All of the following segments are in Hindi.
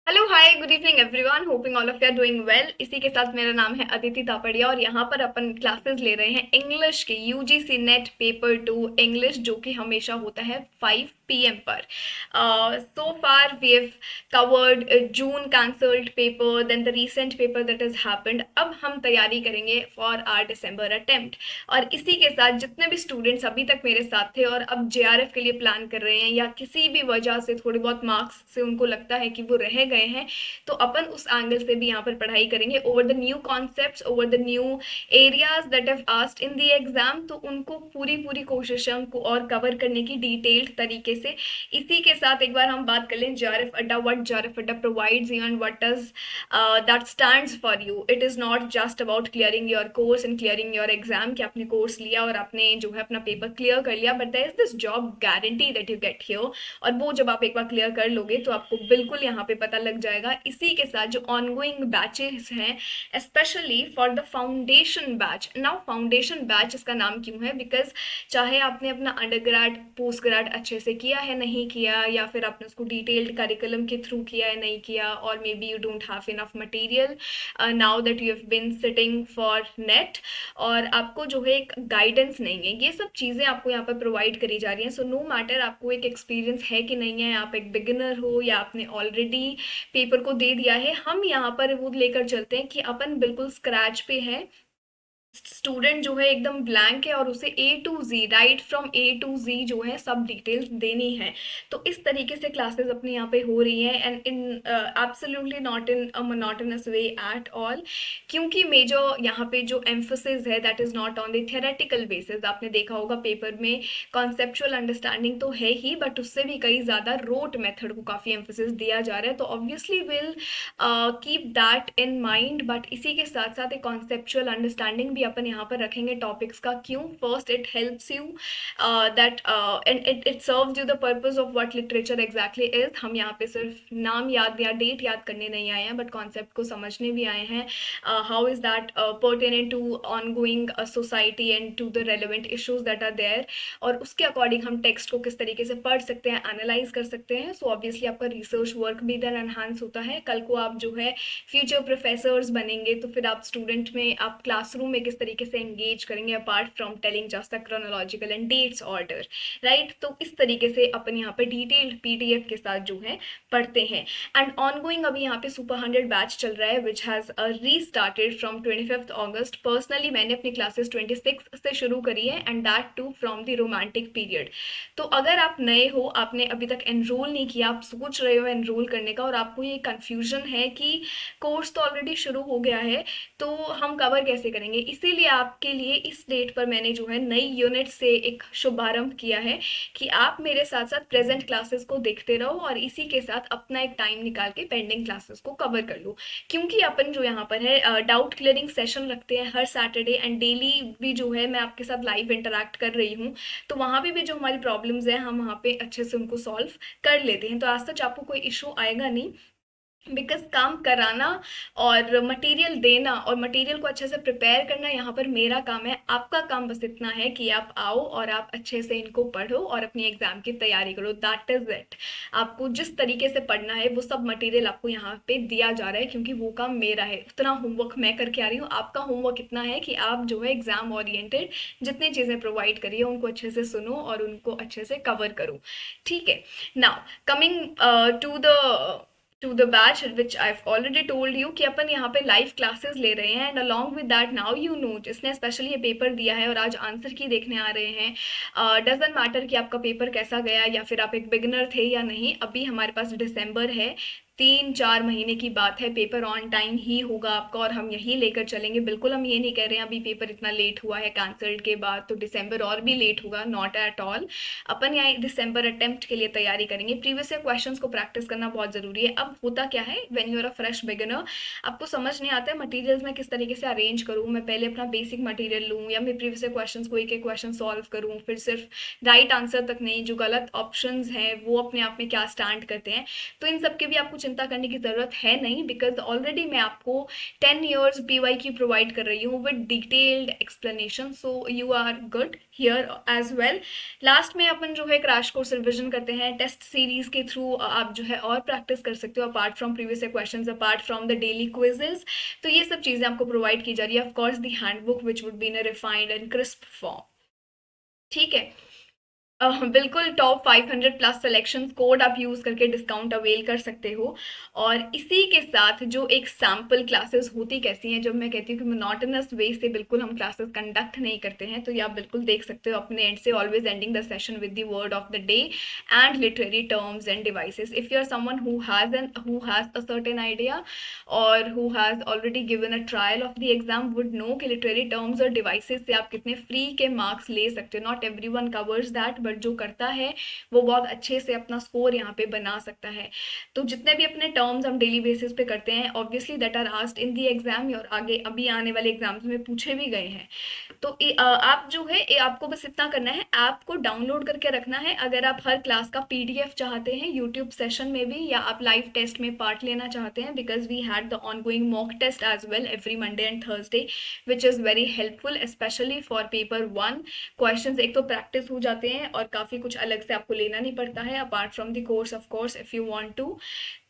Hello hi good evening everyone, hoping all of you are doing well. इसी के साथ मेरा नाम है अदिति तापड़िया और यहाँ पर अपन क्लासेस ले रहे हैं इंग्लिश के यूजीसी नेट पेपर 2 इंग्लिश, जो कि हमेशा होता है 5 PM पर। So far we have covered June cancelled paper, then the recent paper that has happened. अब हम तैयारी करेंगे फॉर आर डिसम्बर अटेम्प्ट। और इसी के साथ जितने भी स्टूडेंट्स अभी तक मेरे साथ थे और अब जेआरएफ के लिए प्लान कर रहे हैं या किसी भी वजह से थोड़ी बहुत मार्क्स से उनको लगता है कि वो रह गए हैं, तो अपन उस एंगल से भी यहाँ पर पढ़ाई करेंगे over the new concepts, over the new areas that have asked in the exam. तो उनको पूरी पूरी कोशिश है उनको और कवर करने की डिटेल्ड तरीके से। इसी के साथ एक बार हम बात कर लें जारफ अड्डा, व्हाट जारफ अड्डा provides you and what does that stands for you. It is not just about clearing your course and clearing your exam, कि आपने कोर्स लिया और आपने जो है अपना पेपर क्लियर कर लिया, but there is this job guarantee that you get here. और वो जब आप एक बार क्लियर कर लोगे तो आपको बिल्कुल यहाँ पे पता लग जाएगा। इसी के साथ जो ऑनगोइंग बैचेस हैं, specially for the foundation batch. Now foundation batch इसका नाम क्यों है? बिकॉज चाहे आपने अपना अंडर ग्रेड पोस्ट ग्रेड अच्छे से किया है नहीं किया, या फिर आपने उसको डिटेल्ड करिकुलम के थ्रू किया है नहीं किया, और may be you don't have enough material now that you have been sitting for net, और आपको जो है एक गाइडेंस नहीं है, ये सब चीज़ें आपको यहाँ पर प्रोवाइड करी जा रही हैं। सो नो मैटर आपको एक एक्सपीरियंस है कि नहीं है, आप एक बिगिनर हो या आपने ऑलरेडी पेपर को दे दिया है, हम यहाँ पर वो लेकर चलते हैं कि अपन बिल्कुल स्क्रैच पे हैं। स्टूडेंट जो है एकदम ब्लैंक है और उसे A to Z, right from A to Z जो है सब डिटेल्स देनी है। तो इस तरीके से क्लासेस अपने यहाँ पे हो रही हैं, and in absolutely not in a monotonous way at all. क्योंकि मेजर यहाँ पे जो एम्फोसिस है that is not on the theoretical basis. आपने देखा होगा पेपर में कॉन्सेप्चुअल अंडरस्टैंडिंग तो है ही, बट उससे भी कई ज़्यादा रोट मेथड को काफ़ी एम्फोसिस दिया जा रहा है। तो obviously will keep that in mind, but इसी के साथ साथ एक कॉन्सेप्चुअल अंडरस्टैंडिंग भी अपन यहाँ पर रखेंगे टॉपिक्स का। क्यों? First it helps you that and it serves you the purpose of what literature exactly is. हम यहाँ पे सिर्फ नाम याद या डेट याद करने नहीं आए हैं, बट कॉन्सेप्ट को समझने भी आए हैं। How is that pertinent to ongoing society and to the relevant issues that are there, और उसके अकॉर्डिंग हम टेक्स्ट को किस तरीके से पढ़ सकते हैं, एनालाइज कर सकते हैं। सो ऑब्वियसली आपका रिसर्च वर्क भी देन एनहांस होता है। कल को आप जो है फ्यूचर प्रोफेसर्स बनेंगे तो फिर आप स्टूडेंट में, आप क्लासरूम में किस तरीके से एंगेज करेंगे apart from telling just the chronological and dates order, right. तो इस तरीके से अपन यहाँ पे डिटेल्ड PDF के साथ जो है पढ़ते हैं। एंड ऑनगोइंग अभी यहाँ पे सुपर 100 बैच चल रहा है which has restarted from 25th August. Personally मैंने अपनी क्लासेस 26 से शुरू करी है, and that too from the romantic period. तो अगर आप नए हो, आपने अभी तक एनरोल नहीं किया, आप सोच रहे हो एनरोल करने का और आपको ये कन्फ्यूजन है कि कोर्स तो ऑलरेडी शुरू हो गया है तो हम कवर कैसे करेंगे, इसीलिए आपके लिए इस डेट पर मैंने जो है नई यूनिट से एक शुभारंभ किया है कि आप मेरे साथ साथ प्रेजेंट क्लासेस को देखते रहो और इसी के साथ अपना एक टाइम निकाल के पेंडिंग क्लासेस को कवर कर लो। क्योंकि अपन जो यहाँ पर है डाउट क्लियरिंग सेशन रखते हैं हर सैटरडे, एंड डेली भी जो है मैं आपके साथ लाइव इंटरेक्ट कर रही हूँ। तो वहाँ पे भी जो हमारी प्रॉब्लम्स हैं हम वहाँ पे अच्छे से उनको सॉल्व कर लेते हैं। तो आज तक आपको कोई इशू आएगा नहीं, बिकॉज काम कराना और मटेरियल देना और मटेरियल को अच्छे से प्रिपेयर करना यहाँ पर मेरा काम है। आपका काम बस इतना है कि आप आओ और आप अच्छे से इनको पढ़ो और अपनी एग्जाम की तैयारी करो, दैट इज इट। आपको जिस तरीके से पढ़ना है वो सब मटेरियल आपको यहाँ पे दिया जा रहा है, क्योंकि वो काम मेरा है। उतना होमवर्क मैं करके आ रही हूँ, आपका होमवर्क इतना है कि आप जो है एग्जाम ओरिएंटेड जितनी चीज़ें प्रोवाइड करिए उनको अच्छे से सुनो और उनको अच्छे से कवर करो, ठीक है। Now coming to the batch which I've already told you कि अपन यहाँ पे लाइव क्लासेस ले रहे हैं, and along with that now you know जिसने स्पेशली ये पेपर दिया है और आज आंसर की देखने आ रहे हैं, डजेंट मैटर कि आपका पेपर कैसा गया या फिर आप एक बिगिनर थे या नहीं। अभी हमारे पास दिसंबर है, 3-4 महीने की बात है, पेपर ऑन टाइम ही होगा आपका और हम यही लेकर चलेंगे। बिल्कुल हम ये नहीं कह रहे हैं अभी पेपर इतना लेट हुआ है कैंसल्ड के बाद तो दिसंबर और भी लेट होगा, नॉट एट ऑल। अपन यहाँ दिसंबर अटेम्प्ट के लिए तैयारी करेंगे। प्रीवियस ईयर क्वेश्चंस को प्रैक्टिस करना बहुत ज़रूरी है। अब होता क्या है, when you are a fresh beginner, आपको समझ नहीं आता है मटेरियल्स मैं किस तरीके से अरेंज करूँ। मैं पहले अपना बेसिक मटेरियल लूँ या मैं प्रीवियस ईयर क्वेश्चन को एक एक क्वेश्चन सॉल्व करूँ, फिर सिर्फ राइट आंसर तक नहीं, जो गलत ऑप्शंस हैं वो अपने आप में क्या स्टैंड करते हैं। तो इन सब के भी आपको चिंता करने की ज़रूरत है नहीं, बिकॉज ऑलरेडी मैं आपको 10 ईयर्स PYQ प्रोवाइड कर रही हूँ with detailed explanation, so you are good here as well. Last में अपन जो है क्रैश कोर्स रिविजन करते हैं, टेस्ट सीरीज के थ्रू आप जो है और प्रैक्टिस कर सकते हो apart from previous questions, apart from the daily quizzes. तो ये सब चीज़ें आपको प्रोवाइड की जा रही है, of course the handbook which would be in a refined and crisp form. ठीक है। बिल्कुल टॉप 500 प्लस सिलेक्शन कोड आप यूज़ करके डिस्काउंट अवेल कर सकते हो। और इसी के साथ जो एक सैम्पल क्लासेस होती कैसी हैं, जब मैं कहती हूँ कि मोनोटोनस वे से बिल्कुल हम क्लासेस कंडक्ट नहीं करते हैं, तो ये आप बिल्कुल देख सकते हो अपने एंड से, always ending the session with the word of the day and literary terms and devices. If you are someone who has a certain idea और who has already given a trial of the exam would know कि लिटरेरी टर्म्स और डिवाइसेस से आप कितने फ्री के मार्क्स ले सकते हो। Not everyone covers that, but जो करता है वो बहुत अच्छे से अपना स्कोर यहाँ पे बना सकता है। तो जितने भी अपने टर्म्स हम डेली बेसिस पे करते हैं, obviously that are asked in the exam, और आगे अभी आने वाले एग्जाम्स में पूछे भी गए हैं। तो आप जो है आपको बस इतना करना है, ऐप को डाउनलोड करके रखना है। अगर आप हर क्लास का PDF चाहते हैं यूट्यूब सेशन में भी, या आप लाइव टेस्ट में पार्ट लेना चाहते हैं, because we had the ongoing mock test as well every Monday and Thursday which is very helpful specially for paper 1। Questions एक तो प्रैक्टिस हो जाते हैं और काफ़ी कुछ अलग से आपको लेना नहीं पड़ता है apart from the course, of course if you want to.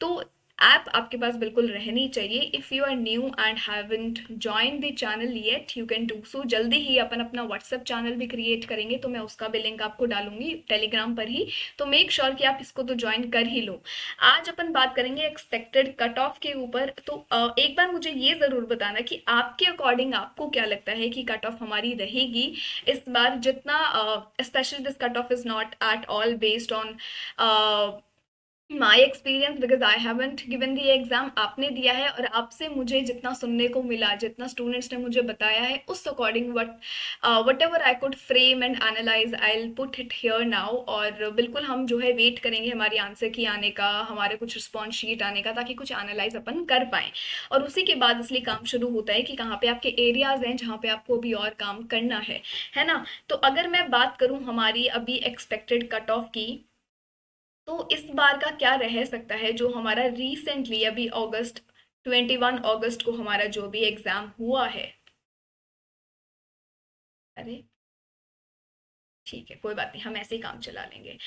तो ऐप आपके पास बिल्कुल रहनी चाहिए। If you are new and haven't join the channel yet, you can do so. जल्दी ही अपन अपना व्हाट्सएप चैनल भी क्रिएट करेंगे, तो मैं उसका भी लिंक आपको डालूंगी टेलीग्राम पर ही, तो मेक श्योर कि आप इसको तो ज्वाइन कर ही लो। आज अपन बात करेंगे एक्सपेक्टेड कट ऑफ के ऊपर। तो एक बार मुझे ये ज़रूर बताना कि आपके अकॉर्डिंग आपको क्या लगता है कि कट ऑफ हमारी रहेगी इस बार, जितना specially this cut off is not at all based on my experience, because I haven't given the exam. आपने दिया है और आपसे मुझे जितना सुनने को मिला, जितना स्टूडेंट्स ने मुझे बताया है, उस according what ever I could frame and analyse I will put it here now. और बिल्कुल हम जो है वेट करेंगे हमारी आंसर की आने का, हमारे कुछ रिस्पॉन्स शीट आने का, ताकि कुछ एनालाइज अपन कर पाएँ। और उसी के बाद असली काम शुरू होता है कि कहाँ पे आपके एरियाज हैं जहाँ पे आपको अभी और काम करना है ना। तो अगर मैं बात करूँ हमारी अभी एक्सपेक्टेड कट ऑफ की, तो इस बार का क्या रह सकता है, जो हमारा रिसेंटली अभी 21 अगस्त को हमारा जो भी एग्जाम हुआ है। अरे ठीक है, कोई बात नहीं, हम ऐसे ही काम चला लेंगे।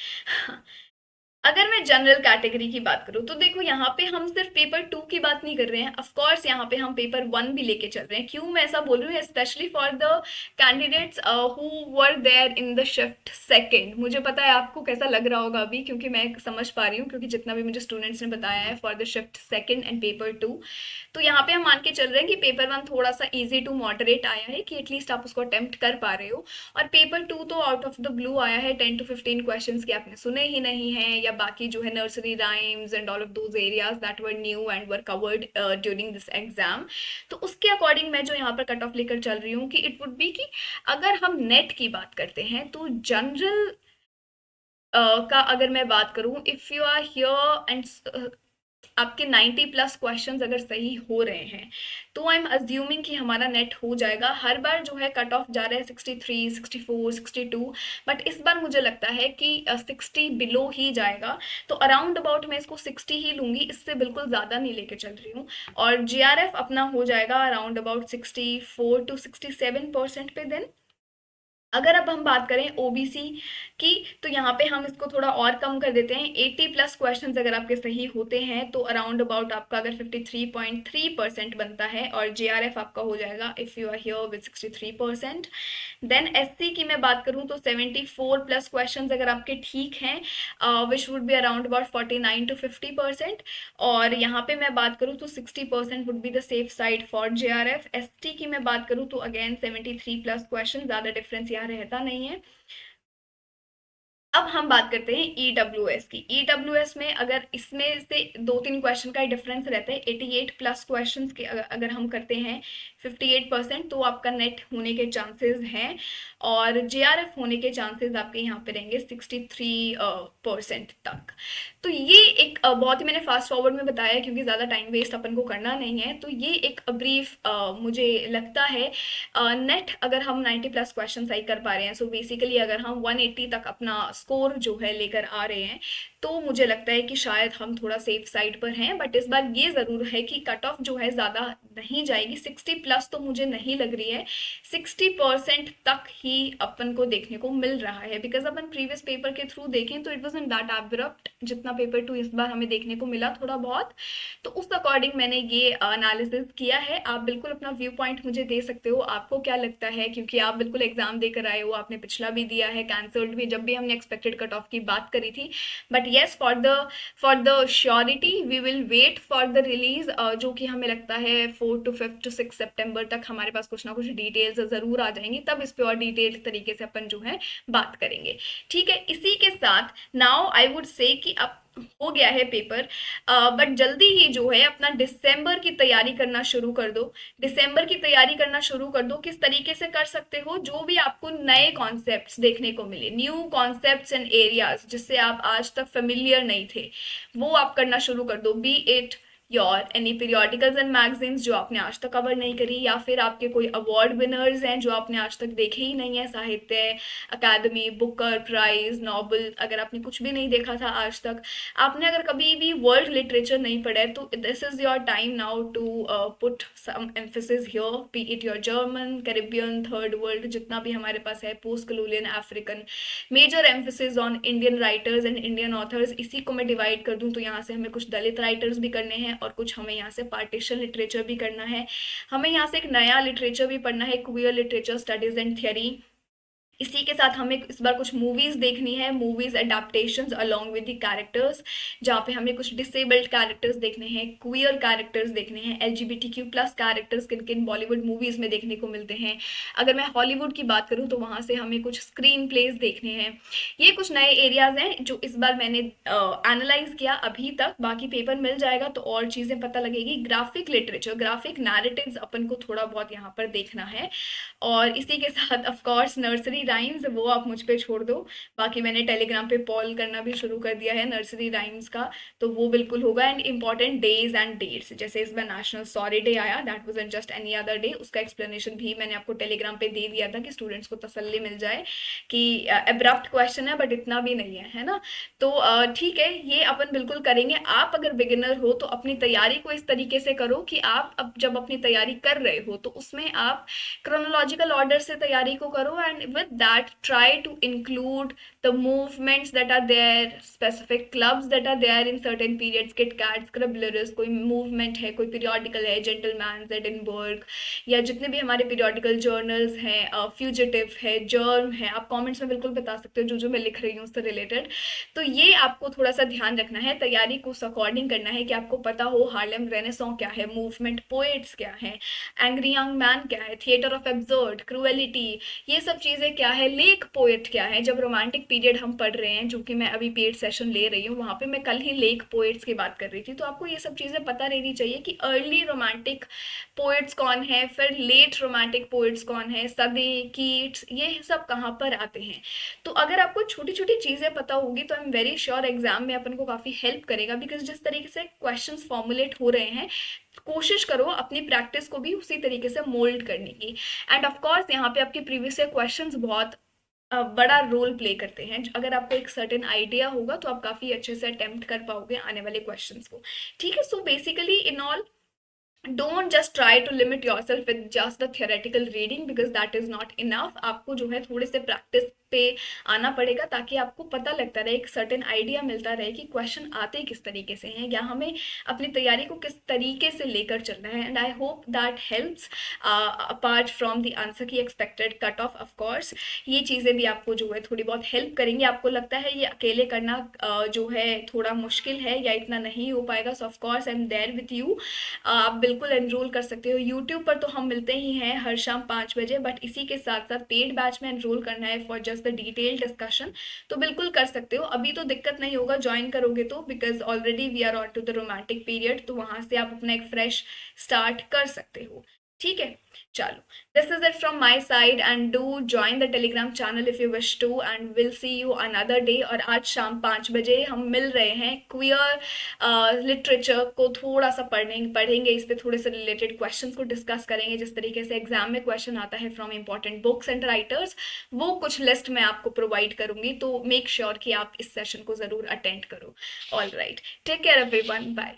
अगर मैं जनरल कैटेगरी की बात करूं, तो देखो यहाँ पे हम सिर्फ पेपर 2 की बात नहीं कर रहे हैं, ऑफ कोर्स यहाँ पे हम पेपर 1 भी लेके चल रहे हैं। क्यों मैं ऐसा बोल रही हूँ? Specially for the candidates who were there in the shift second. मुझे पता है आपको कैसा लग रहा होगा अभी, क्योंकि मैं समझ पा रही हूँ, क्योंकि जितना भी मुझे स्टूडेंट्स ने बताया है for the shift second and paper 2। तो यहाँ पे हम मान के चल रहे हैं कि पेपर 1 थोड़ा सा ईजी टू मॉडरेट आया है, कि एटलीस्ट आप उसको अटेम्प्ट कर पा रहे हो। और पेपर 2 तो आउट ऑफ द ब्लू आया है, 10 to 15 क्वेश्चंस के आपने सुने ही नहीं हैं, या बाकी जो है nursery rhymes and all of those areas that were new and were covered during this exam. तो उसके अकॉर्डिंग मैं जो यहाँ पर कट ऑफ लेकर चल रही हूँ कि इट वुड बी कि अगर हम नेट की बात करते हैं, तो जनरल का अगर मैं बात करूँ, if you are here and आपके 90 प्लस क्वेश्चंस अगर सही हो रहे हैं, तो आई एम अज्यूमिंग कि हमारा नेट हो जाएगा। हर बार जो है कट ऑफ जा रहा है 63, 64, 62, बट इस बार मुझे लगता है कि 60 बिलो ही जाएगा। तो अराउंड अबाउट मैं इसको 60 ही लूँगी, इससे बिल्कुल ज़्यादा नहीं लेके चल रही हूँ। और JRF अपना हो जाएगा अराउंड अबाउट 64 to 67% पे। देन अगर अब हम बात करें OBC की, तो यहाँ पे हम इसको थोड़ा और कम कर देते हैं। 80 प्लस क्वेश्चंस अगर आपके सही होते हैं, तो अराउंड अबाउट आपका अगर 53.3% बनता है, और JRF आपका हो जाएगा if you are here with 63%। Then SC की मैं बात करूँ, तो 74 प्लस क्वेश्चंस अगर आपके ठीक हैं, which would be around about 49 to 50%। और यहाँ पे मैं बात करूँ तो 60% would be the safe side for JRF। ST की मैं बात करूँ तो अगेन 73 प्लस क्वेश्चन, ज़्यादा डिफरेंस यहाँ रहता नहीं है। अब हम बात करते हैं EWS की। EWS में अगर इसमें से 2-3 क्वेश्चन का डिफरेंस रहता है, 88 प्लस क्वेश्चंस के अगर हम करते हैं 58%, तो आपका नेट होने के चांसेस हैं। और JRF होने के चांसेस आपके यहाँ पे रहेंगे 63% तक। तो ये एक बहुत ही मैंने फास्ट फॉरवर्ड में बताया, क्योंकि ज़्यादा टाइम वेस्ट अपन को करना नहीं है। तो ये एक ब्रीफ मुझे लगता है नेट अगर हम 90 प्लस क्वेश्चन सही कर पा रहे हैं, सो बेसिकली अगर हम 180 तक अपना स्कोर जो है लेकर आ रहे हैं, तो मुझे लगता है कि शायद हम थोड़ा सेफ साइड पर हैं। बट इस बार ये ज़रूर है कि कट ऑफ जो है ज़्यादा नहीं जाएगी, 60+ तो मुझे नहीं लग रही है, 60% तक ही अपन को देखने को मिल रहा है। बिकॉज अपन प्रीवियस पेपर के थ्रू देखें तो it was in that abrupt जितना पेपर 2 इस बार हमें देखने को मिला थोड़ा बहुत। तो उस अकॉर्डिंग मैंने ये एनालिसिस किया है। आप बिल्कुल अपना व्यू पॉइंट मुझे दे सकते हो, आपको क्या लगता है, क्योंकि आप बिल्कुल एग्जाम देकर आए हो, आपने पिछला भी दिया है, कैंसल्ड भी, जब भी हमने एक्सपेक्टेड कट ऑफ की बात करी थी। But yes, for the surety we will wait for the release, जो कि हमें लगता है 4 to 5 to 6 सितंबर तक हमारे पास कुछ ना कुछ डिटेल्स ज़रूर आ जाएंगी, तब इस पे और डिटेल तरीके से अपन जो है बात करेंगे। ठीक है, इसी के साथ नाउ आई वुड से कि अब हो गया है पेपर, बट जल्दी ही जो है अपना दिसंबर की तैयारी करना शुरू कर दो। दिसंबर की तैयारी करना शुरू कर दो। किस तरीके से कर सकते हो, जो भी आपको नए कॉन्सेप्ट्स देखने को मिले, न्यू कॉन्सेप्ट्स एंड एरियाज जिससे आप आज तक फेमिलियर नहीं थे, वो आप करना शुरू कर दो। B it your any periodicals and magazines जो आपने आज तक कवर नहीं करी, या फिर आपके कोई अवार्ड विनर्स हैं जो आपने आज तक देखे ही नहीं है, साहित्य अकादमी, बुकर प्राइज, नोबल, अगर आपने कुछ भी नहीं देखा था आज तक, आपने अगर कभी भी वर्ल्ड लिटरेचर नहीं पढ़ा है, तो this is your time now to put some emphasis here. Be it your German, Caribbean, third world, जितना भी हमारे पास है, post colonial, African, major emphasis on Indian writers and Indian authors. इसी को मैं डिवाइड कर दूं तो यहाँ से हमें कुछ दलित राइटर्स भी करने हैं और कुछ हमें यहाँ से पार्टीशन लिटरेचर भी करना है। हमें यहाँ से एक नया लिटरेचर भी पढ़ना है, queer literature studies and theory. इसी के साथ हमें इस बार कुछ मूवीज देखनी है, movies adaptations along with the characters, जहाँ पे हमें कुछ डिसेबल्ड कैरेक्टर्स देखने हैं, क्वियर कैरेक्टर्स देखने हैं, LGBTQ+ कैरेक्टर्स किन किन बॉलीवुड मूवीज में देखने को मिलते हैं। अगर मैं हॉलीवुड की बात करूँ तो वहाँ से हमें कुछ स्क्रीन प्लेज देखने हैं। ये कुछ नए एरियाज हैं जो इस बार मैंने एनालाइज किया अभी तक। बाकी पेपर मिल जाएगा तो और चीज़ें पता लगेगी। ग्राफिक लिटरेचर, ग्राफिक नैरेटिव्स अपन को थोड़ा बहुत यहाँ पर देखना है। और इसी के साथ ऑफ कोर्स नर्सरी राइम्स, वो आप मुझ पे छोड़ दो। बाकी मैंने टेलीग्राम पे पॉल करना भी शुरू कर दिया है नर्सरी राइम्स का, तो वो बिल्कुल होगा। And important days and dates, जैसे इस बार नेशनल सॉरी डे आया, that was and just any other day, उसका एक्सप्लेनेशन भी मैंने आपको टेलीग्राम पे दे दिया था कि स्टूडेंट्स को तसल्ली मिल जाए कि एब्रप्ट क्वेश्चन है बट इतना भी नहीं है ना। तो ठीक है, ये अपन बिल्कुल करेंगे। आप अगर बिगिनर हो तो अपनी तैयारी को इस तरीके से करो कि आप अब जब अपनी तैयारी कर रहे हो तो उसमें आप क्रोनोलॉजिकल ऑर्डर से तैयारी को करो, and with that try to include the movements that are there, specific clubs that are there in certain periods, Kit Kat, Scribblers, कोई movement है, कोई periodical है, Gentleman's, Edinburgh, या जितने भी हमारे periodical journals हैं, Fugitive है, Germ है, आप comments में बिल्कुल बता सकते हो जो जो मैं लिख रही हूँ उससे related। तो ये आपको थोड़ा सा ध्यान रखना है, तैयारी को उस according करना है कि आपको पता हो हार्लेम रेनेसॉन्स क्या है, मूवमेंट पोएट्स क्या है, एंग्री यंग मैन क्या है, थिएटर ऑफ एब्सर्ड, क्रूएलिटी, ये सब चीज़ें क्या है, लेक पोएट क्या है। जब रोमांटिक पीरियड हम पढ़ रहे हैं, जो कि मैं अभी पेड सेशन ले रही हूँ, वहाँ पे मैं कल ही लेक पोएट्स की बात कर रही थी, तो आपको ये सब चीज़ें पता रहनी चाहिए कि अर्ली रोमांटिक पोएट्स कौन है, फिर लेट रोमांटिक पोएट्स कौन है, सदे, कीट्स, ये सब कहाँ पर आते हैं। तो अगर आपको छोटी छोटी चीज़ें पता होगी तो I am very sure exam में अपन को काफ़ी हेल्प करेगा। बिकॉज जिस तरीके से क्वेश्चन फॉर्मुलेट हो रहे हैं, कोशिश करो अपनी प्रैक्टिस को भी उसी तरीके से मोल्ड करने की। एंड ऑफ कोर्स यहाँ पे आपके प्रीवियस ईयर क्वेश्चंस बहुत बड़ा रोल प्ले करते हैं। अगर आपको एक सर्टेन आइडिया होगा तो आप काफ़ी अच्छे से अटेम्प्ट कर पाओगे आने वाले क्वेश्चंस को। ठीक है, so basically in all, don't just try to limit yourself with just the theoretical reading because that is not enough। आपको जो है थोड़े से प्रैक्टिस पे आना पड़ेगा ताकि आपको पता लगता रहे, एक सर्टेन आइडिया मिलता रहे कि क्वेश्चन आते किस तरीके से हैं या हमें अपनी तैयारी को किस तरीके से लेकर चलना है। And I hope that helps apart from the answer की एक्सपेक्टेड कट ऑफ कोर्स, ये चीज़ें भी आपको जो है थोड़ी बहुत हेल्प करेंगी। आपको लगता है ये अकेले करना जो है थोड़ा मुश्किल है या इतना नहीं हो पाएगा, so of course I am there with you. आप बिल्कुल एनरोल कर सकते हो। यूट्यूब पर तो हम मिलते ही हैं हर शाम 5 बजे, बट इसी के साथ साथ पेड बैच में एनरोल करना है for just the detail discussion, तो बिल्कुल कर सकते हो। अभी तो दिक्कत नहीं होगा ज्वाइन करोगे तो, because already we are on to the romantic period, तो वहाँ से आप अपना एक फ्रेश स्टार्ट कर सकते हो। ठीक है, चलो, this is it from my side and do join the Telegram channel if you wish to, and will see you another day. और आज शाम 5 बजे हम मिल रहे हैं, क्वियर लिटरेचर को थोड़ा सा पढ़ेंगे, इस पे थोड़े से रिलेटेड क्वेश्चंस को डिस्कस करेंगे, जिस तरीके से एग्जाम में क्वेश्चन आता है from important books and writers, वो कुछ लिस्ट मैं आपको प्रोवाइड करूंगी, तो मेक श्योर कि आप इस सेशन को जरूर अटेंड करो। All right, take care everyone, bye.